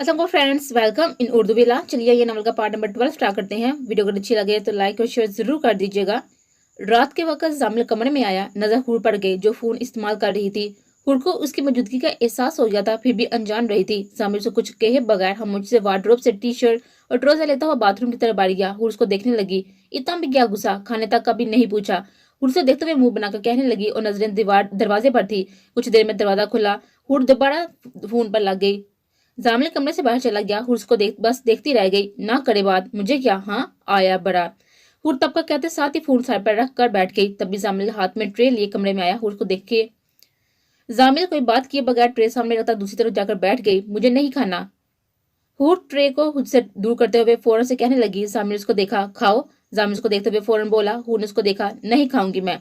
Aslam friends, welcome in Urdu villa. चलिए ये novel का पार्ट नंबर 12 स्टार्ट करते हैं। वीडियो अगर अच्छी लगे तो लाइक और शेयर जरूर कर दीजिएगा। रात के वक्त जामिल कमरे में आया, नजर हूर पड़ गई जो फोन इस्तेमाल कर रही थी। हूर को उसकी मौजूदगी का एहसास हो गया था, फिर भी अनजान रही थी। जामिल से कुछ कहे बगैर हम मुझसे वार्डरोब से टी शर्ट और ट्राउजर लेता हुआ बाथरूम की तरफ बढ़ गया। हूर उसको देखने लगी। इतना भी क्या गुस्सा, खाने तक कभी नहीं पूछा। हूर से देखते हुए मुंह बनाकर कहने लगी और नजरें दीवार दरवाजे पर थी। कुछ देर में दरवाजा खुला। हूर दोबारा फोन पर लग गई। जामिल कमरे से बाहर चला गया। हुर्स को बस देखती रह गई। ना करे बात, मुझे क्या, हाँ आया बड़ा। हुर तब का कहते साथ ही फोन सर पर रख कर बैठ गई। तभी जामिल हाथ में ट्रे लिए कमरे में आया। हुर को देख के जामिल कोई बात किए बगैर ट्रे सामने रखता दूसरी तरफ जाकर बैठ गई। मुझे नहीं खाना। हुर ट्रे को खुद से दूर करते हुए फौरन से कहने लगी। जामिल उसको देखा। खाओ। जामिल उसको देखते हुए फौरन बोला। हुर ने उसको देखा। नहीं खाऊंगी मैं।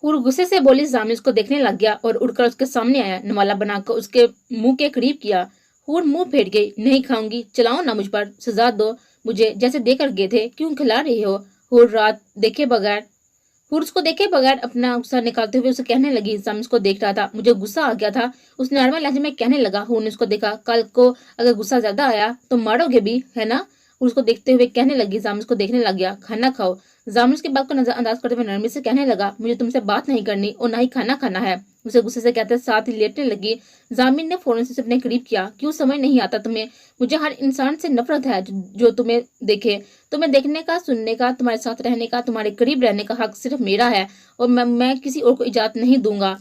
हुर गुस्से से बोली। जामिल उसको देखने लग गया और उड़कर उसके सामने आया। नवाला बनाकर उसके मुंह के करीब किया। हुर मुंह फेर गई। नहीं खाऊंगी, चलाओ ना मुझ पर, सजा दो मुझे जैसे देकर गए थे, क्यों खिला रही हो। हुर रात देखे बगैर हुर उसको देखे बगैर अपना गुस्सा निकालते हुए उसे कहने लगी। जामिल उसको देख रहा था। मुझे गुस्सा आ गया था, उस नॉर्मल लहजे में कहने लगा। हुर ने उसको देखा। कल को अगर गुस्सा ज्यादा आया तो मारोगे भी, है ना। हुर उसको देखते हुए कहने लगी। जामिल उसको देखने लग गया। खाना खाओ। जामिल उसकी बात को नजरअंदाज करते हुए नरमी से कहने लगा। मुझे तुमसे बात नहीं करनी और ना ही खाना खाना है। उसे गुस्से से कहते साथ ही लेटने लगी। जामिल ने फौरन से उसे अपने करीब किया। क्यों समझ नहीं आता तुम्हें, मुझे हर इंसान से नफरत है जो तुम्हें देखे। तुम्हें देखने का, सुनने का, तुम्हारे साथ रहने का, तुम्हारे करीब रहने का हक सिर्फ मेरा है और मैं किसी और को इजाजत नहीं दूंगा।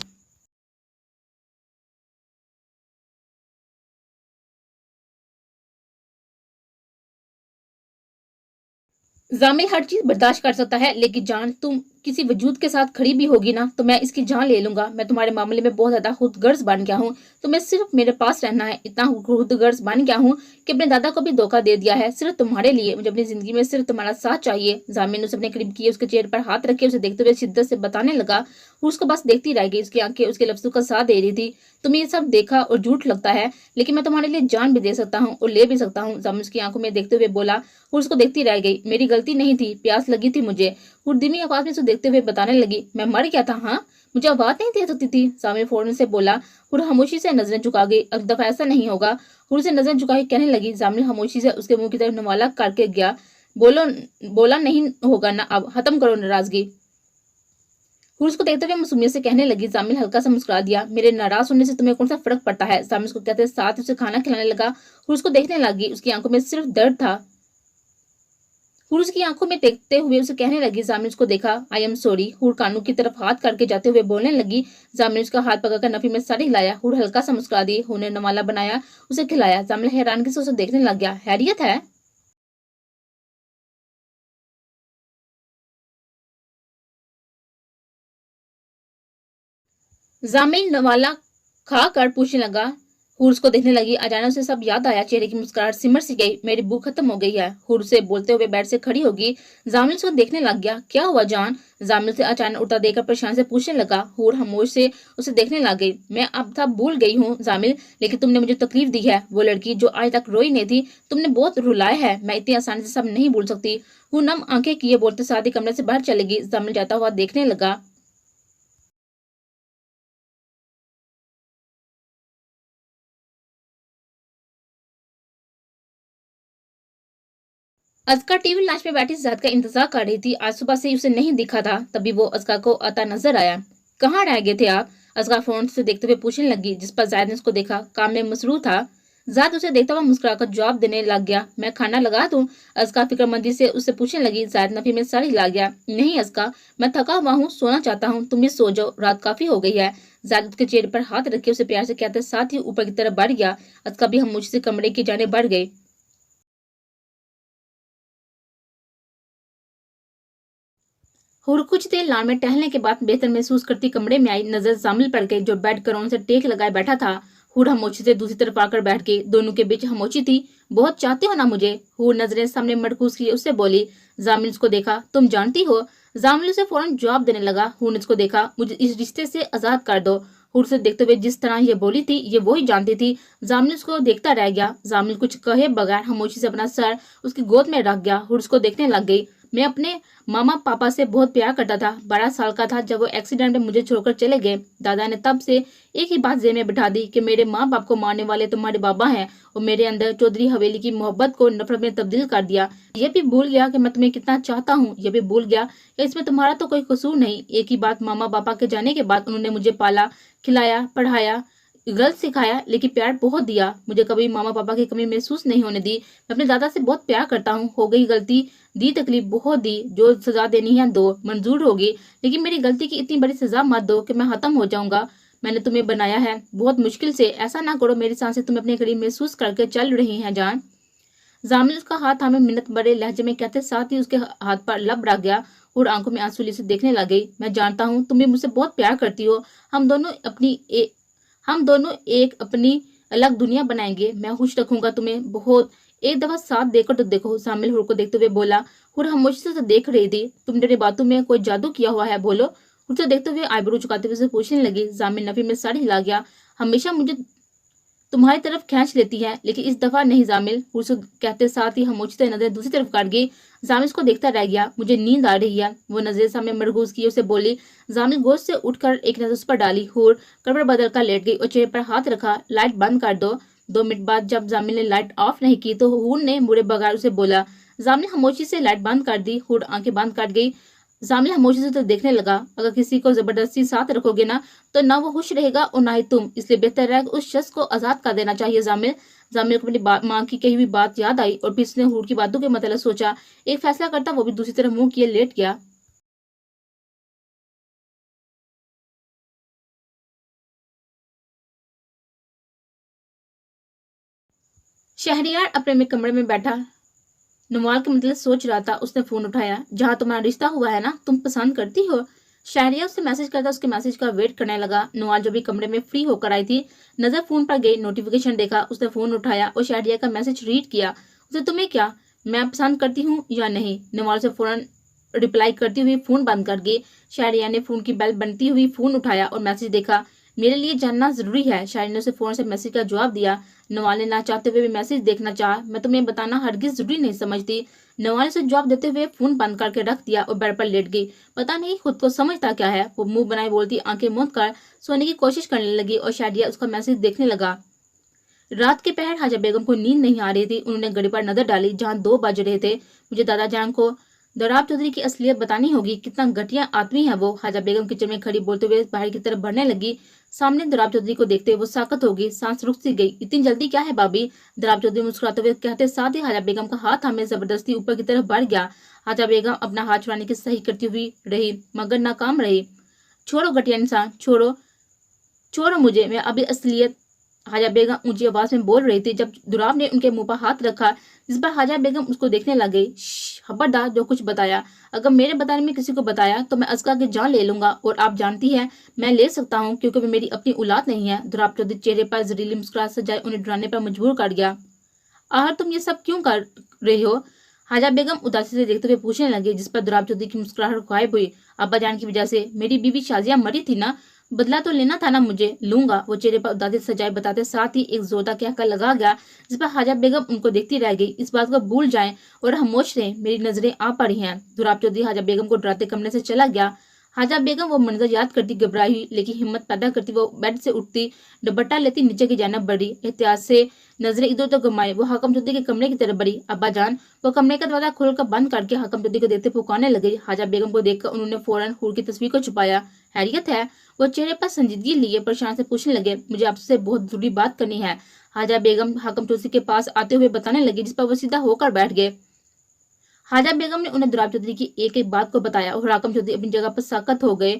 जामिल हर चीज बर्दाश्त कर सकता है, लेकिन जान तुम किसी वजूद के साथ खड़ी भी होगी ना तो मैं इसकी जान ले लूंगा। मैं तुम्हारे मामले में बहुत ज्यादा खुदगर्ज बन गया हूँ। तुम्हें सिर्फ मेरे पास रहना है। इतना खुदगर्ज बन गया हूँ कि अपने दादा को भी धोखा दे दिया है सिर्फ तुम्हारे लिए। मुझे अपनी जिंदगी में सिर्फ तुम्हारा साथ चाहिए। जामिल ने उसे अपने करीब किए, उसके चेहरे पर हाथ रखे, उसे देखते हुए शिद्दत से बताने लगा। वो उसको बस देखती रह गई। उसकी आंखें उसके लफ्जों का साथ दे रही थी। तुम्हें ये सब देखा और झूठ लगता है, लेकिन मैं तुम्हारे लिए जान भी दे सकता हूँ और ले भी सकता हूँ। जामिल उसकी आंखों में देखते हुए बोला। वो उसको देखती रह गई। मेरी गलती नहीं थी, प्यास लगी थी मुझे। वो धीमी आवाज में उसे देखते हुए बताने लगी। मैं मर गया था, हाँ मुझे आवाज नहीं दे सकती थी। सामने फौरन से बोला। वो खामोशी से नजरें झुका गई। अब दफा ऐसा नहीं होगा। वो उसे नजरें झुका के कहने लगी। जामिल खामोशी से उसके मुंह की तरफ नवाला करके गया। बोलो, बोला नहीं होगा ना, अब खत्म करो नाराजगी। फिर उसको देखते हुए मासूमियत से कहने लगी। जामिल हल्का सा मुस्कुरा दिया। मेरे नाराज होने से तुम्हें कौन सा फर्क पड़ता है। जामिल उसको कहते साथ उसे खाना खिलाने लगा। फिर उसको देखने लगी। उसकी आंखों में सिर्फ दर्द था। हुर उसकी आंखों में देखते हुए उसे कहने लगी। जामिल उसको देखा। I am sorry. हुर कानों की तरफ हाथ करके जाते हुए बोलने लगी। जामिल उसका हाथ पकड़कर नफी में सर हिलाया। हुर हल्का सा मुस्कुरा दी। हुर ने नवाला बनाया, उसे खिलाया। जामिल हैरानगी से उसे देखने लग गया। हैरियत है। जामिल नवाला खा कर पूछने लगा। हुर उसको देखने लगी। अचानक उसे सब याद आया। चेहरे की मुस्कुराहट सिमर सी गई। मेरी भूख खत्म हो गई है। हुर से बोलते हुए बेड से खड़ी होगी। जामिल उसको देखने लग गया। क्या हुआ जान। जामिल से अचानक उठा देकर परेशान से पूछने लगा। हुर खामोश से उसे देखने लग गई। मैं अब था भूल गई हूँ जामिल, लेकिन तुमने मुझे तकलीफ दी है। वो लड़की जो आज तक रोई नहीं थी, तुमने बहुत रुलाया है। मैं इतनी आसानी से सब नहीं भूल सकती। वो नम आंखें किए बोलते साथ ही कमरे से बाहर चलेगी। जामिल जाता हुआ देखने लगा। अजका टीवी लॉन्च में बैठी जाद का इंतजार कर रही थी। आज सुबह से उसे नहीं दिखा था। तभी वो अजका को आता नजर आया। कहाँ रह गए थे आप। अजका फोन से देखते हुए पूछने लगी, जिस पर जायद ने उसको देखा। काम में मसरूफ था। जाद उसे देखता हुआ मुस्कुराकर जवाब देने लग गया। मैं खाना लगा दूं। अजका फिक्रमंदी से उससे पूछने लगी। जायद नफी में सर हिला गया। नहीं अजका, मैं थका हुआ हूँ, सोना चाहता हूँ। तुम भी सो जाओ, रात काफी हो गई है। जायद उसके चेहरे पर हाथ रखे उसे प्यार से कहते साथ ही ऊपर की तरफ बढ़ गया। अजका भी हम मुझसे कमरे की जाने बढ़ गई। और कुछ देर लान में टहलने के बाद बेहतर महसूस करती कमरे में आई। नजर जामिल पड़ गई जो बेड करोन से टेक लगाए बैठा था। हूर खामोशी से दूसरी तरफ आकर बैठ गई। दोनों के बीच खामोशी थी। बहुत चाहते हो ना मुझे। हूर नजरें सामने मरकूज की उससे बोली। जामिल उसको देखा। तुम जानती हो। जामिल उसे फौरन जवाब देने लगा। हूर ने उसको देखा। मुझे इस रिश्ते से आजाद कर दो। हूर से देखते हुए जिस तरह ये बोली थी ये वो ही जानती थी। जामिल उसको देखता रह गया। जामिल कुछ कहे बगैर खामोशी से अपना सर उसकी गोद में रख गया। हूर उसको देखने लग गई। मैं अपने मामा पापा से बहुत प्यार करता था। 12 साल का था जब वो एक्सीडेंट में मुझे छोड़कर चले गए। दादा ने तब से एक ही बात ज़हन में बिठा दी कि मेरे माँ बाप को मारने वाले तुम्हारे बाबा हैं, और मेरे अंदर चौधरी हवेली की मोहब्बत को नफरत में तब्दील कर दिया। ये भी भूल गया कि मैं तुम्हें कितना चाहता हूँ। ये भी भूल गया कि इसमें तुम्हारा तो कोई कसूर नहीं। एक ही बात, मामा पापा के जाने के बाद उन्होंने मुझे पाला, खिलाया, पढ़ाया, गलत सिखाया, लेकिन प्यार बहुत दिया। मुझे कभी मामा पापा की कमी महसूस नहीं होने दी। मैं अपने दादा से बहुत प्यार करता हूँ। हो गई गलती, दी तकलीफ बहुत दी, जो सजा देनी है दो, मंजूर होगी, लेकिन मेरी गलती की इतनी बड़ी सजा मत दो कि मैं खत्म हो जाऊंगा। मैंने तुम्हें बनाया है बहुत मुश्किल से, ऐसा ना करो। मेरी सांसें तुम्हें अपने करीब महसूस करके चल रही हैं जान। जामिल उसका हाथ हमें मिन्नत भरे लहजे में कहते साथ ही उसके हाथ पर लब रख गया और आंखों में आंसू लिए से देखने लग गई। मैं जानता हूँ तुम भी मुझसे बहुत प्यार करती हो। हम दोनों एक अपनी अलग दुनिया बनाएंगे। मैं खुश रखूंगा तुम्हें बहुत। एक दफा साथ देकर तो देखो। शामिल हुर को देखते हुए बोला। हुर खामोशी से तो देख रही थी। तुम मेरे बातों में कोई जादू किया हुआ है, बोलो। हुर तो देखते हुए आईब्रो झुकाते हुए से पूछने लगी। जामिल नफी में सर हिला गया। हमेशा मुझे तुम्हारी तरफ खींच लेती है, लेकिन इस दफा नहीं जामिल। हुर से कहते साथ ही खामोशी से नजर दूसरी तरफ काट गई। जामिल को देखता रह गया। मुझे नींद आ रही है, वो नजर सामने मरगूज की उसे बोली। जामिल गोश्त से उठकर एक नजर उस पर डाली। हुर करवट बदल कर लेट गई और चेहरे पर हाथ रखा। लाइट बंद कर दो। 2 मिनट बाद जब जामिल ने लाइट ऑफ नहीं की तो हुर ने मुड़े बगैर उसे बोला। जामिल खामोशी से लाइट बंद कर दी। हुर आंखें बंद कर गई। जामिल खामोशी से तो देखने लगा। अगर किसी को जबरदस्ती साथ रखोगे ना, तो ना वो खुश रहेगा और ना ही तुम, इसलिए बेहतर है कि उस शख्स को आजाद कर देना चाहिए। जामिल को अपनी माँ की कही हुई बात याद आई और फिर उसने हुर की बातों के मतलब सोचा। एक फैसला करता वो भी दूसरी तरफ मुंह किए लेट गया। शहरियार अपने में कमरे में बैठा नवाल के मतलब सोच रहा था। उसने फोन उठाया। जहाँ तुम्हारा रिश्ता हुआ है ना, तुम पसंद करती हो? शहरिया उससे मैसेज करता उसके मैसेज का वेट करने लगा। नवाल जो भी कमरे में फ्री होकर आई थी, नजर फोन पर गई, नोटिफिकेशन देखा। उसने फोन उठाया और शहरिया का मैसेज रीड किया। उसे तुम्हें क्या, मैं पसंद करती हूँ या नहीं? नवाल से फौरन रिप्लाई करती हुई फोन बंद कर गई। शहरिया ने फोन की बेल बनती हुई फोन उठाया और मैसेज देखा। मेरे लिए जानना जरूरी है। शायरी ने उसे फोन से मैसेज का जवाब दिया। नवाल ने ना चाहते हुए भी मैसेज देखना चाहा। मैं तुम्हें बताना हरगिज जरूरी नहीं समझती। नवाल ने उसे जवाब देते हुए फोन बंद करके रख दिया और बेड पर लेट गई। पता नहीं खुद को समझता क्या है। वो मुंह बनाए बोलती आंखें मूंद कर सोने की कोशिश करने लगी और शायरिया उसका मैसेज देखने लगा। रात के पहर हाजा बेगम को नींद नहीं आ रही थी। उन्होंने घड़ी पर नजर डाली जहाँ 2 बज रहे थे। मुझे दादा जान को दराब चौधरी की असलियत बतानी होगी। कितना घटिया आदमी है वो। हाजा बेगम किचन में खड़ी बोलते हुए बाहर की तरफ बढ़ने लगी। सामने दराब चौधरी को देखते वो साकत हो गई, सांस रुक सी गई। इतनी जल्दी क्या है भाभी? दराब चौधरी मुस्कुराते हुए कहते साथ ही हाजा बेगम का हाथ हमें जबरदस्ती ऊपर की तरफ बढ़ गया। हाजा बेगम अपना हाथ छुड़ाने की सही करती हुई रही मगर नाकाम रही। छोड़ो घटिया इंसान, छोड़ो छोड़ो मुझे, मैं अभी असलियत। हाजा बेगम ऊंची आवाज में बोल रही थी जब दुराब ने उनके मुंह पर हाथ रखा, जिस पर हाजा बेगम उसको देखने लग गई। खबरदार जो कुछ बताया, अगर मेरे बताने में किसी को बताया तो मैं अजका की जान ले लूंगा, और आप जानती हैं मैं ले सकता हूँ क्योंकि वो मेरी अपनी औलाद नहीं है। दुराब चौधरी चेहरे पर जहरीली मुस्कुराहट सजाए उन्हें डराने पर मजबूर कर गया। आखिर तुम ये सब क्यों कर रही हो? हाजा बेगम उदासी से देखते हुए पूछने लगी, जिस पर दुराब चौधरी की मुस्कुराहट गायब हुई। अब्बा जान की वजह से मेरी बीवी शाजिया मरी थी ना, बदला तो लेना था ना, मुझे लूंगा। वो चेहरे पर उदासी सजाए बताते साथ ही एक जोरदार कहकर लगा गया, जिस पर हाजा बेगम उनको देखती रह गई। इस बात को भूल जाएं और खामोश रहें, मेरी नजरें आ पड़ी हैं। दुराब चौधरी हाजा बेगम को डराते कमरे से चला गया। हाजा बेगम वो मंजर याद करती घबराई हुई, लेकिन हिम्मत पैदा करती वो बेड से उठती, दुपट्टा लेती नीचे की जानब बढ़ी। एहतियात से नजरें इधर उधर घुमाई वो हाकम चौधरी के कमरे की तरफ बढ़ी। अब्बा जान। वो कमरे का दरवाजा खोलकर बंद करके हाकम चौधरी को देखते पुकारने लगे। हाजा बेगम को देखकर उन्होंने फौरन हूर की तस्वीर को छुपाया। हैरियत है? वो चेहरे पर संजीदगी लिए परेशान से पूछने लगे। मुझे आपसे बहुत जरूरी बात करनी है। हाजा बेगम हाकम चौधरी के पास आते हुए बताने लगी, जिस पर वो सीधा होकर बैठ गए। हाजा बेगम ने उन्हें दुराब चौधरी की एक एक बात को बताया और हाकम चौधरी अपनी जगह पर साकत हो गए।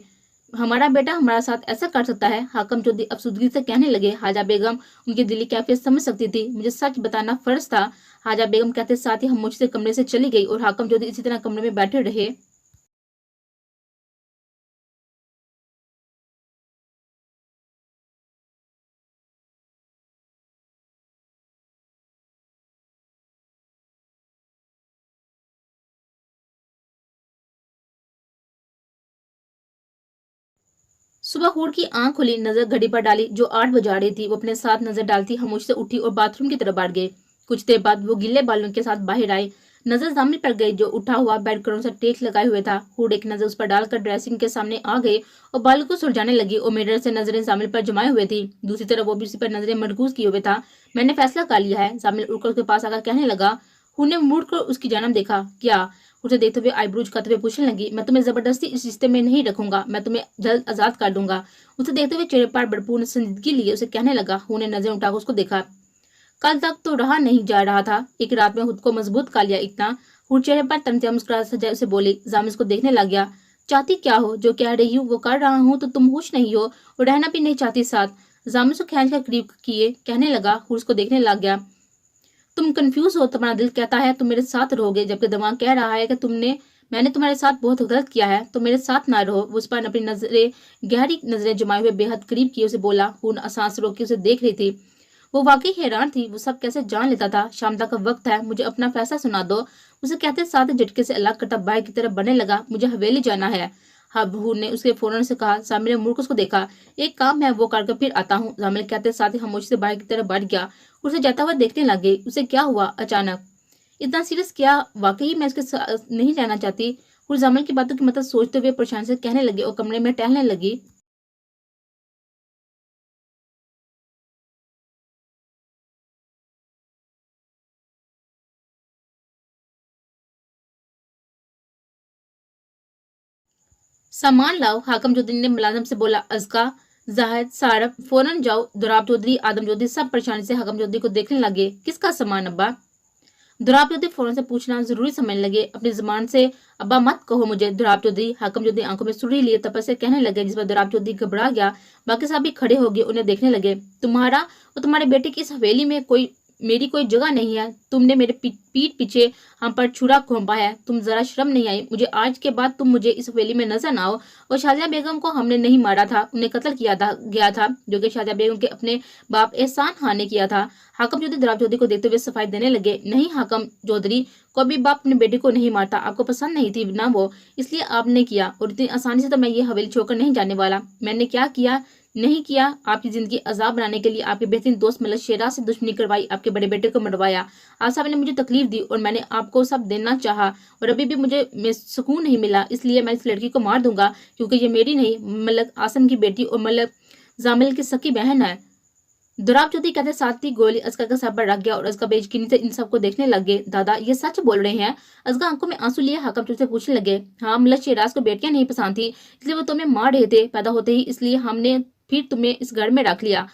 हमारा बेटा हमारा साथ ऐसा कर सकता है? हाकम चौधरी अफसुदगी से कहने लगे। हाजा बेगम उनकी दिली कैफियत समझ सकती थी। मुझे सच बताना फर्ज था। हाजा बेगम कहते साथ ही खामोशी से कमरे से चली गई और हाकम चौधरी इसी तरह कमरे में बैठे रहे। सुबह हूर की आंख खुली, नजर घड़ी पर डाली जो 8 बजा रही थी। वो अपने साथ नजर डालती खामोशी से उठी और बाथरूम की तरफ बढ़ गई। कुछ देर बाद वो गीले बालों के साथ बाहर आए। नजर जामिल पर गई जो उठा हुआ बेड करों से टेक लगाए हुए था। हुड एक नजर उस पर डालकर ड्रेसिंग के सामने आ गई और बाल को सुलझाने लगी और मिरर से नजरें जामिल पर जमाए हुए थी। दूसरी तरफ वो भी उसी पर नजरें मरकूज किए हुए था। मैंने फैसला कर लिया है। जामिल उड़कर उसके पास आकर कहने लगा। हुड ने मुड़कर उसकी जानब देखा। क्या? उसे देखते हुए आईब्रोज करते हुए पूछने लगी। मैं तुम्हें जबरदस्ती इस रिश्ते में नहीं रखूंगा, मैं तुम्हें जल्द आजाद कर दूंगा। उसे देखते हुए चेहरे पर भरपूर संजीदगी लिए उसे कहने लगा। हुड ने नजर उठाकर उसको देखा। कल तक तो रहा नहीं जा रहा था, एक रात में खुद को मजबूत कर लिया इतना। हुड चेहरे पर तनतिया मुस्कुराहट सजाए उसे बोली। जामिल उसको देखने लग गया। चाहती क्या हो? जो कह रही हूँ वो कर रहा हूँ तो तुम खुश नहीं हो और रहना भी नहीं चाहती साथ। जामिल उसको खींच कर करीब किए कहने लगा। हुड उसको देखने लग गया। तुम कंफ्यूज हो, तुम्हारा दिल कहता है तुम मेरे साथ रहोगे, जबकि दिमाग कह रहा है कि मैंने तुम्हारे साथ बहुत गलत किया है, तो मेरे साथ ना रहो। वो उस पर अपनी नजरें गहरी नजरें जमाए हुए बेहद करीब किए उसे बोला। हुड सांस रोक के उसे देख रही थी। वो वाकई हैरान थी। वो सब कैसे जान लेता था। शाम तक का वक्त है, मुझे अपना फैसला सुना दो। उसे कहते साथ ही झटके से अलग करता बाहर की तरफ बढ़ने लगा। मुझे हवेली जाना है। हबहू ने उसके फौरन से कहा। जामिल ने मुड़ कर उसको देखा। एक काम है वो करके फिर आता हूँ। जामिल कहते साथ ही खामोशी से बाहर की तरफ बढ़ गया। उसे जाता हुआ देखने लगे। उसे क्या हुआ अचानक? इतना सीरियस क्या? वाकई मैं उसके साथ नहीं रहना चाहती। और जामिल की बातों की मतलब सोचते हुए परेशान से कहने लगे और कमरे में टहलने लगी। सामान लाओ, हाकम चौधरी ने मुलाजिम से बोला। अजका, जाहिद, सारब, फौरन जाओ। दुराब चौधरी, आदम चौधरी सब परेशानी से हाकम चौधरी को देखने लगे। किसका सामान अब्बा? दुराब चौधरी फौरन से पूछना जरूरी समझने लगे। अपनी जुबान से अब्बा मत कहो मुझे। दुराब चौधरी, हाकम चौधरी आंखों में सुर्री लिए तपस से कहने लगे, जिस पर दुराब चौधरी घबरा गया। बाकी सब भी खड़े हो गए, उन्हें देखने लगे। तुम्हारा और तुम्हारे बेटे की इस हवेली में मेरी कोई जगह नहीं है। तुमने मेरे पीठ पीछे हम पर छुरा घोंपा है। तुम जरा शर्म नहीं आई? मुझे आज के बाद तुम मुझे इस हवेली में नजर ना आओ। और शाजिया बेगम को हमने नहीं मारा था, उन्हें कत्ल गया था, जो कि शाजिया बेगम के अपने बाप एहसान खान ने किया था। हाकम चौधरी दुराब चौधरी को देखते हुए सफाई देने लगे। नहीं हाकम चौधरी, कोई बाप अपने बेटे को नहीं मारता। आपको पसंद नहीं थी ना वो, इसलिए आपने किया। और इतनी आसानी से तो मैं ये हवेली छोड़कर नहीं जाने वाला। मैंने क्या किया नहीं किया? आपकी जिंदगी अजाब बनाने के लिए आपके बेहतरीन दोस्त मलक शेरा से दुश्मनी करवाई, आपके बड़े बेटे को मरवाया। आप साहब ने मुझे तकलीफ दी और मैंने आपको सब देना चाहा, और अभी भी मुझे सुकून नहीं मिला। इसलिए मैं इस लड़की को मार दूंगा, क्योंकि ये मेरी नहीं, मलक आसम की बेटी और मलक जामिल की सकी बहन है। दुराब चौधरी कहते साथ ही गोली असगर का सर पर रख गया और असगर बेयकीनी से इन सबको देखने लग गए। दादा ये सच बोल रहे हैं? असगर आंखों में आंसू लिए हाकम चौधरी से पूछने लगे। हाँ, मलक शेराज को बेटियां नहीं पसंद थी, इसलिए वो तुम्हें मार रहे थे पैदा होते ही, इसलिए हमने फिर तुम्हें इस घर में रख लिया।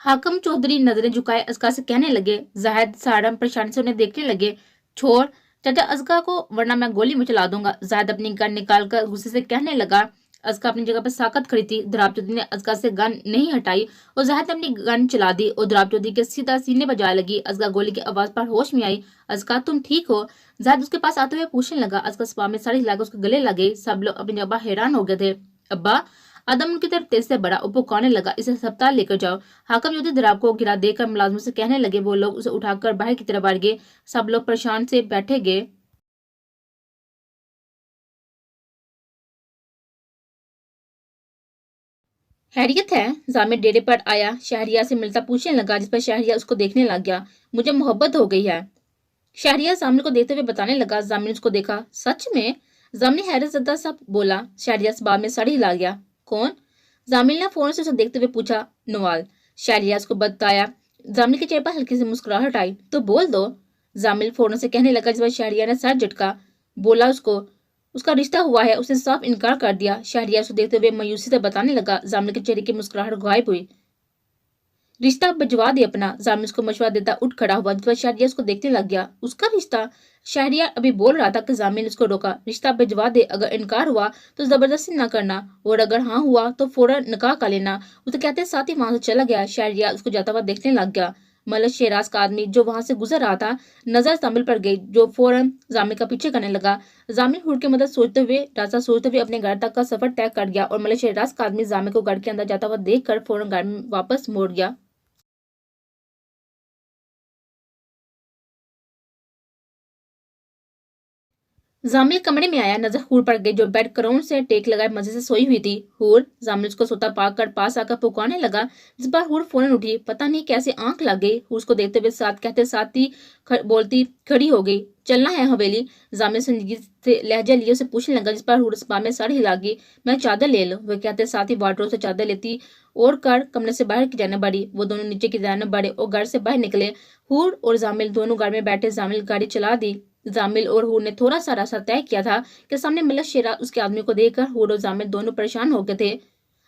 हाकम चौधरी नजरें झुकाए असगर से कहने लगे। जाहिद सारम परेशानी से उन्हें देखने लगे। छोड़ चाचा असगर को, वरना मैं गोली में चला दूंगा। जाहिद अपनी गन निकाल कर गुस्से से कहने लगा। असका अपनी जगह पर साकत खड़ी थी। दुराब चौधरी ने असका से गन नहीं हटाई और जाहिद ने अपनी गन चला दी और दुराब चौधरी के सीधा सीने पर जाए लगी। असका गोली की आवाज पर होश में आई। असका तुम ठीक हो? जाहिद उसके पास आते हुए पूछने लगा। असका सपा में साड़ी हिलाकर उसके गले लगे। सब लोग अपनी जगह हैरान हो गए थे। अब्बा, आदम उनकी तरफ तेज से बढ़ा और पुकारने लगा, इसे अस्पताल लेकर जाओ। हाकम चौधरी दुराब को गिरा देकर मुलाजिमों से कहने लगे। वो लोग उसे उठाकर बाहर की तरफ बढ़ गए। सब लोग परेशान से बैठे गए। हैरियत है? जामिर डेरे पर आया, शहरिया से मिलता पूछने लगा, जिस पर शहरिया उसको देखने लग गया। मुझे मोहब्बत हो गई है, शहरिया जामिर को देखते हुए बताने लगा। जामिर ने उसको देखा। सच में? जामिर ने हैरत ज़दा सा बोला। शहरिया इस बात में सड़ी हिला गया। कौन? जामिर ने फोन से उसे देखते हुए पूछा। नवाल। शहरिया उसको बताया। जामिर के चेहरे पर हल्की सी मुस्कुराहट आई। तो बोल दो, जामिर फौरन से कहने लगा, जिस पर शहरिया ने सर झटका। बोला उसको उसका रिश्ता हुआ है, उसने साफ इनकार कर दिया। शहरिया उसे देखते हुए मायूसी से बताने लगा। जामिर के चेहरे की मुस्कुराहट गायब हुई। रिश्ता भिजवा दे अपना, जामिर उसको मशवरा देता उठ खड़ा हुआ, जिस पर शहरिया उसको देखने लग गया। उसका रिश्ता? शहरिया अभी बोल रहा था कि जामिर ने उसको रोका। रिश्ता भिजवा दे, अगर इनकार हुआ तो जबरदस्ती ना करना, और अगर हाँ हुआ तो फौरन निकाह कर लेना। उसे कहते साथ ही वहां से चला गया। शहरिया उसको जाता हुआ देखने लग गया। मलक शेराज का आदमी जो वहां से गुजर रहा था, नजर जामिल पर गई, जो फौरन जामिल का पीछे करने लगा। जामिल हुड की मदद सोचते हुए रास्ता सोचते हुए अपने घर तक का सफर तय कर गया, और मलक शेराज का आदमी जामिल को घर के अंदर जाता हुआ देख कर फौरन घर में वापस मोड़ गया। जामिल कमरे में आया, नजर हूर पर गई जो बेड क्राउन से टेक लगाए मजे से सोई हुई थी। हूर जामिल उसको सोता पाकर पास आकर पुकारने लगा, जिस पर हूर फौरन उठी। पता नहीं कैसे आंख लग गई। हूर उसको देखते हुए साथ कहते साथ ही बोलती खड़ी हो गई, चलना है हवेली। जामिल संजीदगी से लहजा लिए उसे पूछने लगा, जिस पर हूर इस में सर हिला गई, मैं चादर ले लूं। वह कहते साथ ही वार्डरोब से चादर लेती और कर कमरे से बाहर की जाने बढ़ी। वो दोनों नीचे की जाने बढ़े और घर से बाहर निकले। हूर और जामिल दोनों घर में बैठे। जामिल गाड़ी चला दी। जामिल और हूर ने थोड़ा सा रास्ता तय किया था कि सामने मलक शेराज उसके आदमी को देखकर हूर और जामिल दोनों परेशान हो गए थे।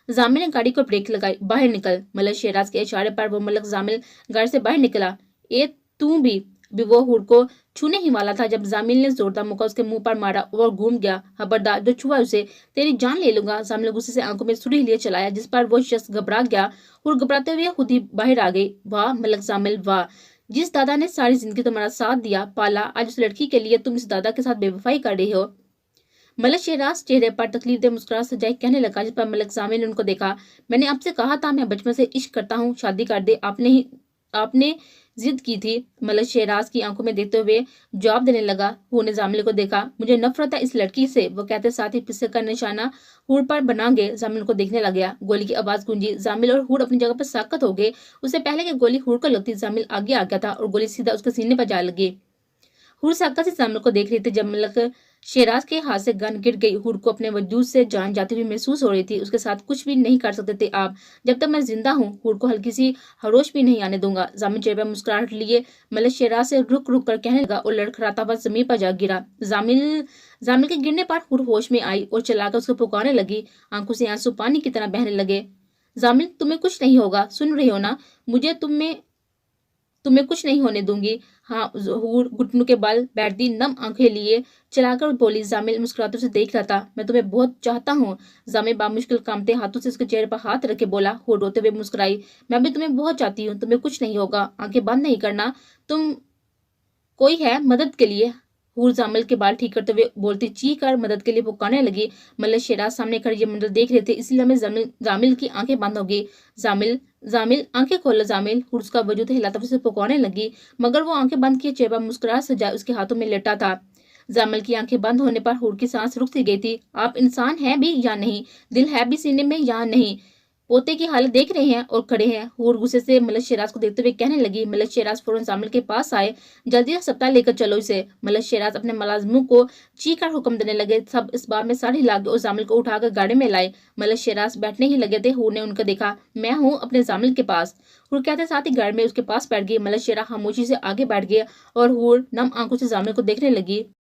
जामिल ने गाड़ी को ब्रेक लगाई, बाहर निकल। मलक शेराज के इशारे पर वो मलक जामिल घर से बाहर निकला। ए तू भी वो हूर को छूने ही वाला था जब जामिल ने जोरदार मुक्का उसके मुंह पर मारा और घूम गया। खबरदार, जो छुआ उसे तेरी जान ले लूंगा। जामिल गुस्से से आंखों में सुरी लिए चलाया, जिस पर वो शख्स घबरा गया। हूर घबराते हुए खुद ही बाहर आ गई। वाह मलक जामिल वाह, जिस दादा ने सारी जिंदगी तुम्हारा साथ दिया पाला, आज उस लड़की के लिए तुम इस दादा के साथ बेवफाई कर रही हो। मलक शेराज चेहरे पर तकलीफ दे मुस्कुराहट सजाए कहने लगा, जिस पर मलक जामिल ने उनको देखा। मैंने आपसे कहा था मैं बचपन से इश्क करता हूँ, शादी कर दे। आपने जिद की थी। मलक शेराज की आंखों में देखते हुए जवाब देने लगा। हूर ने जामिल को देखा। मुझे नफरत है इस लड़की से, वो कहते साथ ही पिस्से का निशाना हूर पर बना गए। जामिल को देखने लग गया। गोली की आवाज गूंजी। जामिल और हूर अपनी जगह पर साकत हो गए। उससे पहले कि गोली हूर को लगती, जामिल आगे आ गया था और गोली सीधा उसके सीने पर जा लगी। हूर साकत से जामिल को देख रही थी। जब मलक शेराज के हाथ से गन गिर गई, हूर को अपने वजूद से जान जाती हुई महसूस हो रही थी। उसके साथ कुछ भी नहीं कर सकते थे आप। जब तक मैं जिंदा हूँ हूर को हल्की सी हरोश भी नहीं आने दूंगा। जामिल चेहरे पर मुस्कुराहट लिए मलक शेराज से रुक रुक कर कहने लगा और लड़खड़ाता हुआ जमीन पर जा गिरा। जामिल के गिरने पर हूर होश में आई और चलाकर उसको पुकारने लगी। आंखों से आंसू पानी की तरह बहने लगे। जामिल, तुम्हें कुछ नहीं होगा, सुन रही हो ना? मुझे तुम्हें कुछ नहीं होने दूंगी। हाँ। हूर घुटनों के बल बैठती नम आंखें लिए चलाकर बोली। जामिल मुस्कुराते उसे देख रहा था। मैं तुम्हें बहुत चाहता हूँ। जामिल बामुश्किल कांपते हाथों से उसके चेहरे पर हाथ रख के बोला। हूर रोते हुए मुस्कुराई। मैं भी तुम्हें बहुत चाहती हूँ, तुम्हें कुछ नहीं होगा, आंखें बंद नहीं करना। तुम कोई है मदद के लिए? हूर जामिल के बाल ठीक करते हुए बोलती चीख कर मदद के लिए पुकारने लगी। मलक शेराज सामने खड़े ये मंजर देख रहे थे, इसलिए हमें जामिल की आंखें बंद हो गई। जामिल जामिल आंखें खोलो जामिल। हूर उसका वजूद हिलाता हुए पुकारने लगी, मगर वो आंखें बंद किए चेहरा मुस्कुराहट सजाए उसके हाथों में लेटा था। जामिल की आंखें बंद होने पर हूर की सांस रुक सी गई थी। आप इंसान हैं भी या नहीं? दिल है भी सीने में या नहीं? पोते की हालत देख रहे हैं और खड़े हैं। हूर गुस्से से मलक शेराज को देखते हुए कहने लगी। मलक शेराज फौरन जामिल के पास आए। जल्दी अस्पताल लेकर चलो इसे। मलक शेराज अपने मुलाजिमों को चीख कर हुक्म देने लगे। सब इस बार में साड़ हिला गए और जामिल को उठाकर गाड़ी में लाए। मलक शेराज बैठने ही लगे थे। हूर ने उनको देखा। मैं हूँ अपने जामिल के पास। हूर कहते साथ ही गाड़ी में उसके पास बैठ गई। मलक शेराज खामोशी से आगे बैठ गया और हूर नम आंखों से जामिल को देखने लगी।